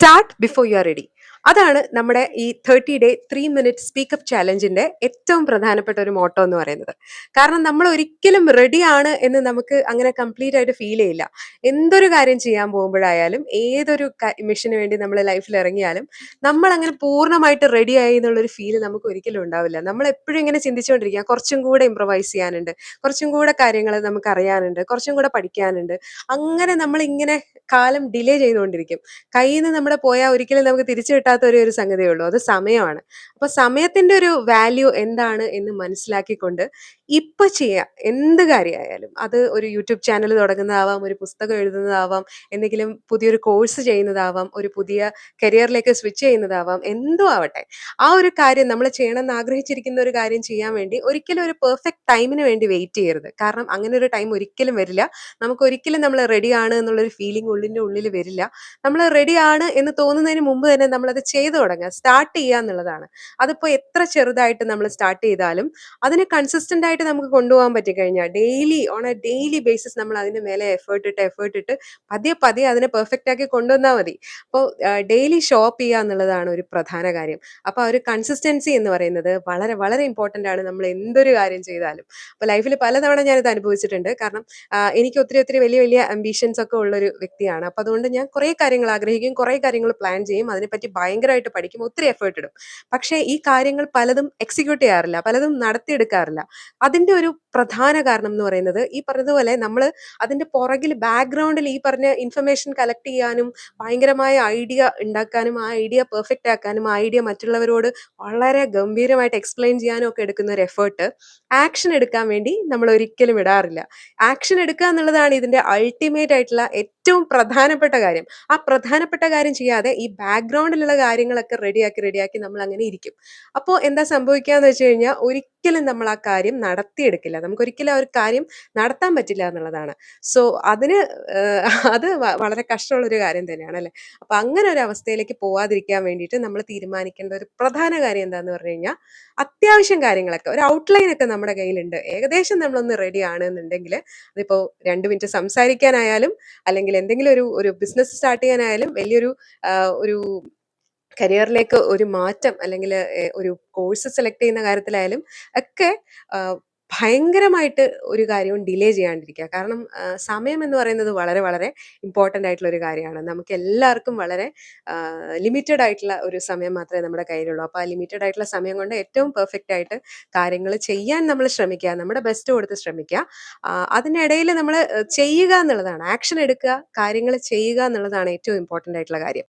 Start before you are ready. അതാണ് നമ്മുടെ ഈ 30 ഡേ 3 മിനിറ്റ് സ്പീക്കപ്പ് ചാലഞ്ചിന്റെ ഏറ്റവും പ്രധാനപ്പെട്ട ഒരു മോട്ടോ എന്ന് പറയുന്നത്. കാരണം നമ്മൾ ഒരിക്കലും റെഡി ആണ് എന്ന് നമുക്ക് അങ്ങനെ കംപ്ലീറ്റ് ആയിട്ട് ഫീൽ ചെയ്യില്ല. എന്തൊരു കാര്യം ചെയ്യാൻ പോകുമ്പോഴായാലും ഏതൊരു മിഷന് വേണ്ടി നമ്മൾ ലൈഫിൽ ഇറങ്ങിയാലും നമ്മൾ അങ്ങനെ പൂർണ്ണമായിട്ട് റെഡി ആയി എന്നുള്ളൊരു ഫീൽ നമുക്ക് ഒരിക്കലും ഉണ്ടാവില്ല. നമ്മൾ എപ്പോഴും ഇങ്ങനെ ചിന്തിച്ചുകൊണ്ടിരിക്കുക, കുറച്ചും കൂടെ ഇംപ്രവൈസ് ചെയ്യാനുണ്ട്, കുറച്ചും കൂടെ കാര്യങ്ങൾ നമുക്ക് അറിയാനുണ്ട്, കുറച്ചും കൂടെ പഠിക്കാനുണ്ട്. അങ്ങനെ നമ്മൾ ഇങ്ങനെ കാലം ഡിലേ ചെയ്തുകൊണ്ടിരിക്കും. കയ്യിൽ നിന്ന് നമ്മുടെ പോയാൽ ഒരിക്കലും നമുക്ക് തിരിച്ചു കിട്ടാത്ത ഒരു സംഗതിയേ ഉള്ളൂ, അത് സമയമാണ്. അപ്പൊ സമയത്തിന്റെ ഒരു വാല്യൂ എന്താണ് എന്ന് മനസ്സിലാക്കിക്കൊണ്ട് ഇപ്പൊ ചെയ്യാം എന്ത് കാര്യമായാലും. അത് ഒരു യൂട്യൂബ് ചാനൽ തുടങ്ങുന്നതാവാം, ഒരു പുസ്തകം എഴുതുന്നതാവാം, എന്തെങ്കിലും പുതിയൊരു കോഴ്സ് ചെയ്യുന്നതാവാം, ഒരു പുതിയ കരിയറിലേക്ക് സ്വിച്ച് ചെയ്യുന്നതാവാം, എന്തോ ആവട്ടെ. ആ ഒരു കാര്യം നമ്മൾ ചെയ്യണമെന്ന് ആഗ്രഹിച്ചിരിക്കുന്ന ഒരു കാര്യം ചെയ്യാൻ വേണ്ടി ഒരിക്കലും ഒരു പെർഫെക്റ്റ് ടൈമിന് വേണ്ടി വെയിറ്റ് ചെയ്യരുത്. കാരണം അങ്ങനെ ഒരു ടൈം ഒരിക്കലും വരില്ല. നമുക്ക് ഒരിക്കലും നമ്മൾ റെഡി ആണ് എന്നുള്ളൊരു ഫീലിംഗ് ഉള്ളിന്റെ ഉള്ളിൽ വരില്ല. നമ്മൾ റെഡി ആണ് എന്ന് തോന്നുന്നതിന് മുമ്പ് തന്നെ നമ്മളത് ചെയ്തു തുടങ്ങുക, സ്റ്റാർട്ട് ചെയ്യുക എന്നുള്ളതാണ്. അതിപ്പോൾ എത്ര ചെറുതായിട്ട് നമ്മൾ സ്റ്റാർട്ട് ചെയ്താലും അതിനെ കൺസിസ്റ്റന്റ് ആയിട്ട് നമുക്ക് കൊണ്ടുപോകാൻ പറ്റിക്കഴിഞ്ഞാൽ daily on A daily basis നമ്മൾ അതിന്റെ മേലെ എഫേർട്ട് ഇട്ട് പതിയെ പതിയെ അതിനെ പെർഫെക്റ്റ് ആക്കി കൊണ്ടുവന്നാൽ മതി. അപ്പോൾ ഡെയിലി ഷോ അപ്പ് ചെയ്യുക എന്നുള്ളതാണ് ഒരു പ്രധാന കാര്യം. അപ്പോൾ ആ ഒരു കൺസിസ്റ്റൻസി എന്ന് പറയുന്നത് വളരെ വളരെ ഇമ്പോർട്ടന്റ് ആണ് നമ്മൾ എന്തൊരു കാര്യം ചെയ്താലും. അപ്പോൾ ലൈഫിൽ പലതവണ ഞാനിത് അനുഭവിച്ചിട്ടുണ്ട്. കാരണം എനിക്ക് ഒത്തിരി ഒത്തിരി വലിയ വലിയ അംബിഷൻസ് ഒക്കെ ഉള്ളൊരു വ്യക്തിയാണ്. അപ്പം അതുകൊണ്ട് ഞാൻ കുറേ കാര്യങ്ങൾ ആഗ്രഹിക്കും, കുറേ കാര്യങ്ങൾ പ്ലാൻ ചെയ്യും, അതിനെപ്പറ്റി ഭയങ്കരമായിട്ട് പഠിക്കും, ഒത്തിരി എഫേർട്ട് ഇടും. പക്ഷേ ഈ കാര്യങ്ങൾ പലതും എക്സിക്യൂട്ട് ചെയ്യാറില്ല, പലതും നടത്തിയെടുക്കാറില്ല. അതിന്റെ ഒരു പ്രധാന കാരണം എന്ന് പറയുന്നത് ഈ പറഞ്ഞതുപോലെ നമ്മൾ അതിന്റെ പുറകിൽ ബാക്ക്ഗ്രൗണ്ടിൽ ഈ പറഞ്ഞ ഇൻഫർമേഷൻ കളക്ട് ചെയ്യാനും ഭയങ്കരമായ ഐഡിയ ഉണ്ടാക്കാനും ആ ഐഡിയ പെർഫെക്റ്റ് ആക്കാനും ആ ഐഡിയ മറ്റുള്ളവരോട് വളരെ ഗംഭീരമായിട്ട് എക്സ്പ്ലെയിൻ ചെയ്യാനും ഒക്കെ എടുക്കുന്ന ഒരു എഫേർട്ട് ആക്ഷൻ എടുക്കാൻ വേണ്ടി നമ്മൾ ഒരിക്കലും ഇടാറില്ല. ആക്ഷൻ എടുക്കുക എന്നുള്ളതാണ് ഇതിന്റെ അൾട്ടിമേറ്റ് ആയിട്ടുള്ള ഏറ്റവും പ്രധാനപ്പെട്ട കാര്യം. ആ പ്രധാനപ്പെട്ട കാര്യം ചെയ്യാതെ ഈ ബാക്ക്ഗ്രൗണ്ടിലുള്ള കാര്യങ്ങളൊക്കെ റെഡിയാക്കി നമ്മൾ അങ്ങനെ ഇരിക്കും. അപ്പോൾ എന്താ സംഭവിക്കാന്ന് വെച്ച് കഴിഞ്ഞാൽ ഒരിക്കലും നമ്മൾ ആ കാര്യം നടത്തിയെടുക്കില്ല. നമുക്കൊരിക്കലും ആ ഒരു കാര്യം നടത്താൻ പറ്റില്ല എന്നുള്ളതാണ്. സോ അതിന് അത് വളരെ കഷ്ടമുള്ളൊരു കാര്യം തന്നെയാണ് അല്ലേ. അപ്പൊ അങ്ങനെ ഒരു അവസ്ഥയിലേക്ക് പോവാതിരിക്കാൻ വേണ്ടിയിട്ട് നമ്മൾ തീരുമാനിക്കേണ്ട ഒരു പ്രധാന കാര്യം എന്താന്ന് പറഞ്ഞു കഴിഞ്ഞാൽ അത്യാവശ്യം കാര്യങ്ങളൊക്കെ ഒരു ഔട്ട്ലൈൻ ഒക്കെ നമ്മുടെ കയ്യിലുണ്ട്, ഏകദേശം നമ്മളൊന്ന് റെഡി ആണ് എന്നുണ്ടെങ്കിൽ അതിപ്പോ 2 മിനിറ്റ് സംസാരിക്കാനായാലും അല്ലെങ്കിൽ എന്തെങ്കിലും ഒരു ബിസിനസ് സ്റ്റാർട്ട് ചെയ്യാനായാലും വലിയൊരു ഒരു കരിയറിലേക്ക് ഒരു മാറ്റം അല്ലെങ്കിൽ ഒരു കോഴ്സ് സെലക്ട് ചെയ്യുന്ന കാര്യത്തിലായാലും ഒക്കെ ആ, ഭയങ്കരമായിട്ട് ഒരു കാര്യവും ഡിലേ ചെയ്യാണ്ടിരിക്കുക. കാരണം സമയം എന്ന് പറയുന്നത് വളരെ വളരെ ഇമ്പോർട്ടൻ്റ് ആയിട്ടുള്ള ഒരു കാര്യമാണ്. നമുക്ക് എല്ലാവർക്കും വളരെ ലിമിറ്റഡ് ആയിട്ടുള്ള ഒരു സമയം മാത്രമേ നമ്മുടെ കയ്യിലുള്ളൂ. അപ്പോൾ ആ ലിമിറ്റഡ് ആയിട്ടുള്ള സമയം കൊണ്ട് ഏറ്റവും പെർഫെക്റ്റ് ആയിട്ട് കാര്യങ്ങൾ ചെയ്യാൻ നമ്മൾ ശ്രമിക്കുക, നമ്മുടെ ബെസ്റ്റ് കൊടുത്ത് ശ്രമിക്കുക. അതിനിടയിൽ നമ്മൾ ചെയ്യുക എന്നുള്ളതാണ്, ആക്ഷൻ എടുക്കുക, കാര്യങ്ങൾ ചെയ്യുക എന്നുള്ളതാണ് ഏറ്റവും ഇമ്പോർട്ടൻ്റ് ആയിട്ടുള്ള കാര്യം.